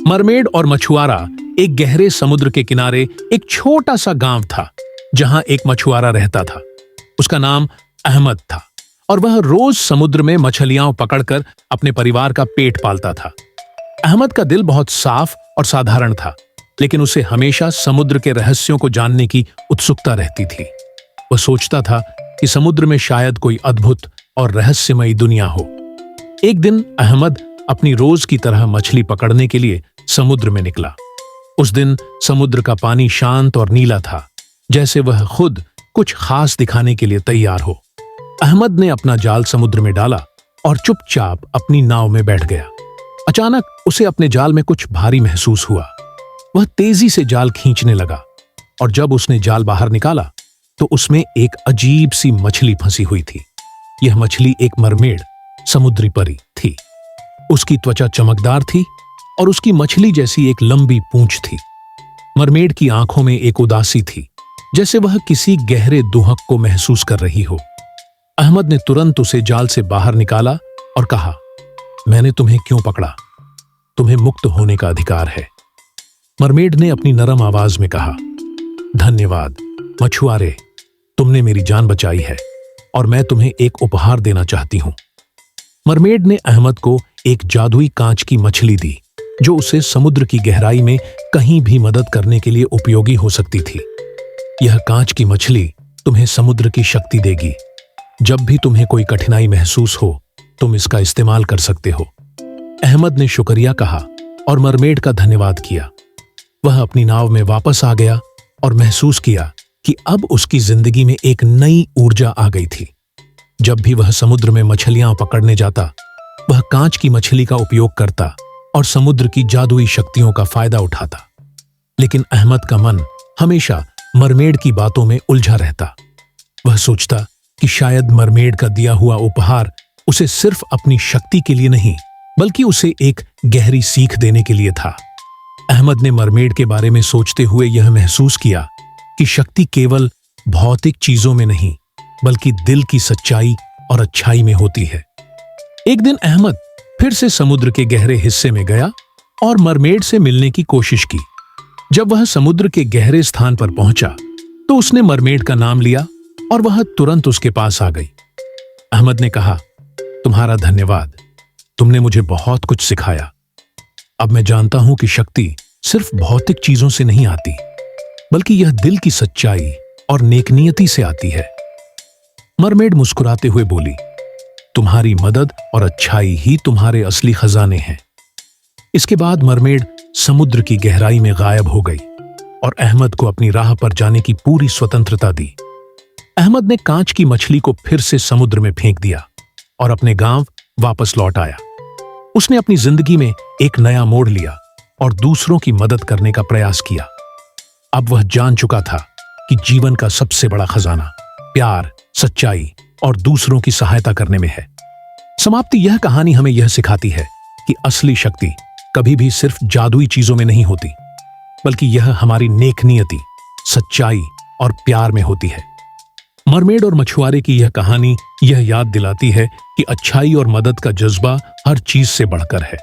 Mermaid और मछुआरा एक गहरे समुद्र के किनारे एक छोटा सा गांव था जहां एक मछुआरा रहता था। उसका नाम अहमद था और वह रोज समुद्र में मछलियां पकड़कर अपने परिवार का पेट पालता था। अहमद का दिल बहुत साफ और साधारण था, लेकिन उसे हमेशा समुद्र के रहस्यों को जानने की उत्सुकता रहती थी। वह सोचता था कि समुद्र में शायद कोई अद्भुत और रहस्यमयी दुनिया हो। एक दिन अहमद अपनी रोज की तरह मछली पकड़ने के लिए समुद्र में निकला। उस दिन समुद्र का पानी शांत और नीला था, जैसे वह खुद कुछ खास दिखाने के लिए तैयार हो। अहमद ने अपना जाल समुद्र में डाला और चुपचाप अपनी नाव में बैठ गया। अचानक उसे अपने जाल में कुछ भारी महसूस हुआ। वह तेजी से जाल खींचने लगा और जब उसने जाल बाहर निकाला तो उसमें एक अजीब सी मछली फंसी हुई थी। यह मछली एक मरमेड, समुद्री परी थी। उसकी त्वचा चमकदार थी और उसकी मछली जैसी एक लंबी पूंछ थी। मरमेड की आंखों में एक उदासी थी, जैसे वह किसी गहरे दुहक को महसूस कर रही हो। अहमद ने तुरंत उसे जाल से बाहर निकाला और कहा, मैंने तुम्हें क्यों पकड़ा? तुम्हें मुक्त होने का अधिकार है। मरमेड ने अपनी नरम आवाज में कहा, धन्यवाद मछुआरे, तुमने मेरी जान बचाई है और मैं तुम्हें एक उपहार देना चाहती हूं। मरमेड ने अहमद को एक जादुई कांच की मछली दी, जो उसे समुद्र की गहराई में कहीं भी मदद करने के लिए उपयोगी हो सकती थी। यह कांच की मछली तुम्हें समुद्र की शक्ति देगी। जब भी तुम्हें कोई कठिनाई महसूस हो, तुम इसका इस्तेमाल कर सकते हो। अहमद ने शुक्रिया कहा और मरमेड का धन्यवाद किया। वह अपनी नाव में वापस आ गया और महसूस किया कि अब उसकी जिंदगी में एक नई ऊर्जा आ गई थी। जब भी वह समुद्र में मछलियां पकड़ने जाता, वह कांच की मछली का उपयोग करता और समुद्र की जादुई शक्तियों का फायदा उठाता। लेकिन अहमद का मन हमेशा मरमेड की बातों में उलझा रहता। वह सोचता कि शायद मरमेड का दिया हुआ उपहार उसे सिर्फ अपनी शक्ति के लिए नहीं, बल्कि उसे एक गहरी सीख देने के लिए था। अहमद ने मरमेड के बारे में सोचते हुए यह महसूस किया कि शक्ति केवल भौतिक चीजों में नहीं, बल्कि दिल की सच्चाई और अच्छाई में होती है। एक दिन अहमद फिर से समुद्र के गहरे हिस्से में गया और मरमेड से मिलने की कोशिश की। जब वह समुद्र के गहरे स्थान पर पहुंचा तो उसने मरमेड का नाम लिया और वह तुरंत उसके पास आ गई। अहमद ने कहा, तुम्हारा धन्यवाद, तुमने मुझे बहुत कुछ सिखाया। अब मैं जानता हूं कि शक्ति सिर्फ भौतिक चीजों से नहीं आती, बल्कि यह दिल की सच्चाई और नेकनियति से आती है। मरमेड मुस्कुराते हुए बोली, तुम्हारी मदद और अच्छाई ही तुम्हारे असली खजाने हैं। इसके बाद मरमेड समुद्र की गहराई में गायब हो गई और अहमद को अपनी राह पर जाने की पूरी स्वतंत्रता दी। अहमद ने कांच की मछली को फिर से समुद्र में फेंक दिया और अपने गांव वापस लौट आया। उसने अपनी जिंदगी में एक नया मोड़ लिया और दूसरों की मदद करने का प्रयास किया। अब वह जान चुका था कि जीवन का सबसे बड़ा खजाना प्यार, सच्चाई और दूसरों की सहायता करने में है। समाप्ति यह कहानी हमें यह सिखाती है कि असली शक्ति कभी भी सिर्फ जादुई चीजों में नहीं होती, बल्कि यह हमारी नेकनियति, सच्चाई और प्यार में होती है। मरमेड और मछुआरे की यह कहानी यह याद दिलाती है कि अच्छाई और मदद का जज्बा हर चीज से बढ़कर है।